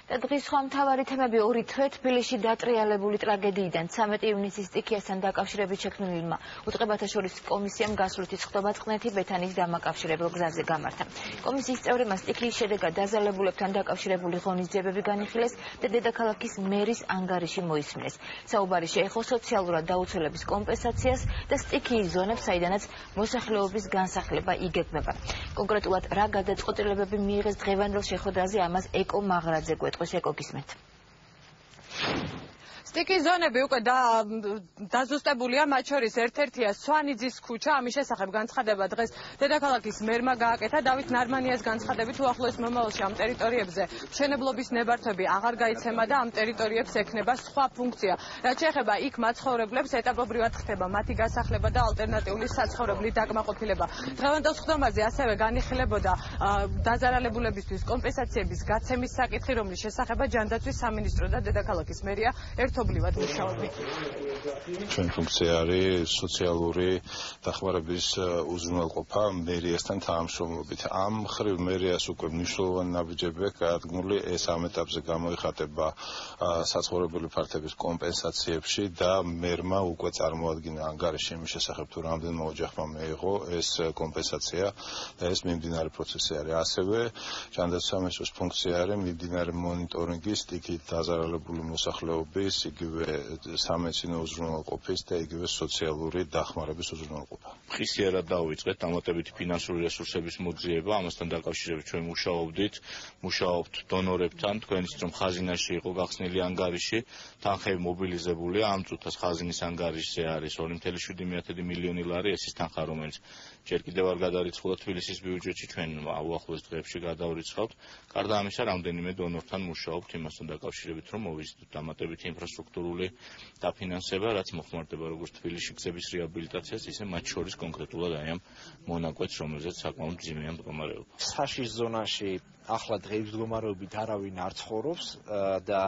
და დღის სხვა მთავარი თემები ორი თვე თბილისში დატრიალებული ტრაგედიიდან 13 ივნისის სტიქიასთან დაკავშირებით შექმნილმა უწყებათა შორის კომისიამ გასვლითი სხდომა წყნეთი ბეთანიის დამაკავშირებელ გზაზე გამართა. კომისიის წევრებმა სტიქიის შედეგად დაზარალებულებთან დაკავშირებული ღონისძიებები განიხილეს და დედაქალაქის მერის ანგარიში მოისმინეს. საუბარი შეეხო სოციალურად დაუცველების კომპენსაციას და სტიქიის ზონებს, საიდანაც მოსახლეობის განსახლება იგეგმება. კონკრეტულად რა გადაწყვეტილებები მიიღეს დღევანდელ შეხვედრაზე, ამას ეკო მაღრაძე გვეტყვის. ეკო გისმენთ. სტიქიის ზონები უკვე დაზუსტებულია, მათ შორის ერთ-ერთია სვანიძის ქუჩა, ამის შესახებ განცხადება დღეს დედაქალაქის მერმა გააკეთა. დავით ნარმანიას განცხადებით უახლოეს მომავალში ამ ტერიტორიებზე მშენებლობის ნებართვები აღარ გაიცემა და ამ ტერიტორიებს ექნება სხვა ფუნქცია. რაც შეეხება იქ მაცხოვრებლებს, ეტაპობრივად ხდება მათი გასახლება და ალტერნატიული საცხოვრებლი დაკმაყოფილება. დღევანდელ სხდომაზე ასევე განიხილებოდა დაზარალებულებისთვის კომპენსაციების გაცემის საკითხი, რომლის შესახებაც ჯანდაცვის სამინისტრო და დედაქალაქის მერია ერთობლივად მუშაობენ. ჩვენ ფუნქცია არის სოციალური დახმარების უზრუნველყოფა მერიასთან თანამშრომლობით. ამ მხრივ მერიას უკვე მნიშვნელოვანი ნაბიჯები აქვს გადადგმული, ეს ამ ეტაპზე გამოიხატება საცხოვრებელი ფართების კომპენსაციებში და მერმა უკვე წარმოადგინა ანგარიში იმის შესახებ, თუ რამდენმა ოჯახმა მიიღო ეს კომპენსაცია და ეს მიმდინარე პროცესი არის. ასევე ჯანდაცვის სამინისტროს ფუნქცია არის მიმდინარე მონიტორინგი სტიქიით დაზარალებული მოსახლეობის, იგივე სამეცნიერო უზრუნველყოფის და იგივე სოციალური დახმარების უზრუნველყოფა. ხისიერად დავიწყეთ დამატებითი ფინანსური რესურსების მოძიება, ამასთან დაკავშირებით ჩვენ მუშაობთ დონორებთან, თქვენ იცით რომ ხაზინაში იყო გახსნილი ანგარიში, თანხები მობილიზებულია, ამ წუთას ხაზინის ანგარიშზე არის 2.7 მილიონი ლარი, ეს ის თანხა, რომელიც ჯერ კიდევ არ გადარიცხულა თბილისის ბიუჯეტში, ჩვენ უახლოეს დღეებში გადავრიცხავთ. გარდა ამისა, რამდენიმე დონორთან მუშაობთ იმასთან დაკავშირებით, რომ მოვიზიდოთ დამატებითი ინფრასტრუქტურული დაფინანსება, რაც მოხმარდება როგორც თბილისში გზების რეაბილიტაციას, ისე მათ შორის კონკრეტულად აი ამ მონაკვეთს, რომელზეც საკმაოდ მძიმეა მდგომარეობა. საშის ზონაში ახლა დღეის მდგომარეობით არავინ არ ცხოვრობს და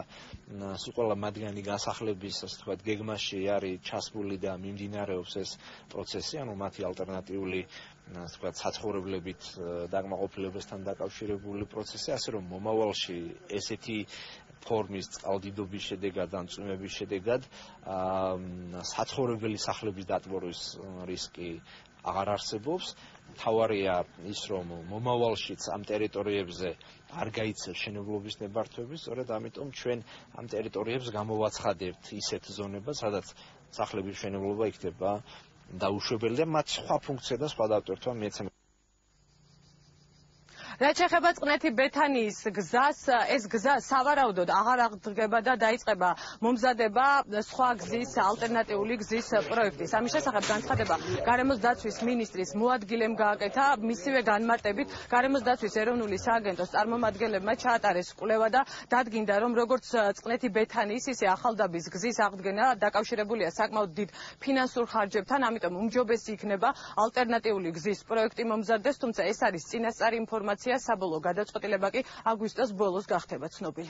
სულ მათგანი განსახლების, ასე ვთქვათ, გეგმაში არის ჩასული და მიმდინარეობს ეს პროცესი, ანუ მათი ალტერნატიული ასე ვთქვათ, საცხოვრებლებით დაკმაყოფილებასთან დაკავშირებული პროცესი, ასე რომ მომავალში ესეთი ფორმის წყალდიდობის შედეგად ან წვიმების შედეგად საცხოვრებელი სახლების დატბორვის რისკი აღარ არსებობს. თავარია ის, რომ მომავალშიც ამ ტერიტორიებზე არ გაიცეს მშენებლობის ნებართვები, სწორედ ამიტომ ჩვენ ამ ტერიტორიებს გამოვაცხადებთ ისეთ ზონებას, სადაც სახლების მშენებლობა იქნება დაუშვებელი და მათ სხვა ფუნქცია და სხვა დატვირთვა მიეცემა. რაც შეეხება წყნეთი ბეთანიის გზას, ეს გზა სავარაუდოდ აღარ აღდგება და დაიწყება მომზადება სხვა გზის, ალტერნატიული გზის პროექტის. ამის შესახებ განცხადება გარემოს დაცვის მინისტრის მოადგილემ გააკეთა. მისივე განმარტებით გარემოს დაცვის ეროვნული სააგენტოს წარმომადგენლებმა ჩაატარეს კვლევა და დადგინდა, რომ როგორც წყნეთი ბეთანიის, ისე ახალდაბის გზის აღდგენა დაკავშირებულია საკმაოდ დიდ ფინანსურ ხარჯებთან, ამიტომ უმჯობესი იქნება ალტერნატიული გზის პროექტი მომზადდეს, თუმცა ეს არის წინასწარი ინფორმაცია. საბოლოო გადაწყვეტილება კი აგვისტოს ბოლოს გახდება ცნობილი.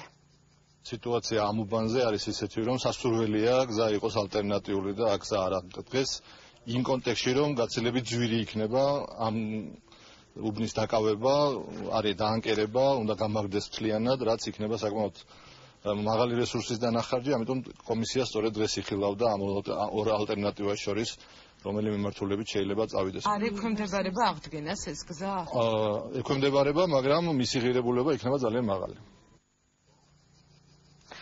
სიტუაცია ამ უბანზე არის ისეთი, რომ სასურველია გზა იყოს ალტერნატიული და აქ გზა არ აღდგეს იმ კონტექსტში, რომ გაცილებით ძვირი იქნება ამ უბნის დაკავება, არის დაანკერება, უნდა გამაგდეს მთლიანად, რაც იქნება საკმაოდ მაღალი რესურსის დანახარჯი, ამიტომ კომისია სწორედ დღეს იხილავდა ამ ორ ალტერნატივას შორის, რომელი მიმართულებით შეიძლება წავიდეს. არ ექვემდებარება აღდგენას ეს გზა? ექვემდებარება, მაგრამ მისი ღირებულება იქნება ძალიან მაღალი.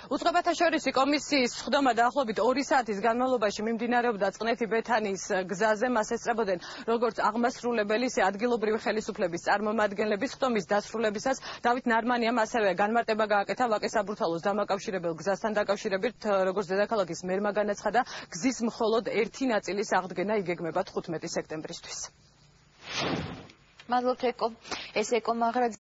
უწყებათა შორისი კომისიის სხდომა დაახლოებით 2 საათის განმავლობაში მიმდინარეობდა წყნეთი ბეთანიის გზაზე. მას ესწრებოდნენ როგორც აღმასრულებელი, ისე ადგილობრივი ხელისუფლების წარმომადგენლები. სხდომის დასრულებისას დავით ნარმანიამ ასევე განმარტება გააკეთა ვაკე საბურთალოს დამაკავშირებელ გზასთან დაკავშირებით, როგორც დედაქალაქის მერმა განაცხადა, გზის მხოლოდ ერთი ნაწილის აღდგენა იგეგმება 15 სექტემბრისთვის. მადლობთ ეკო. ეს ეკო მაღრაძე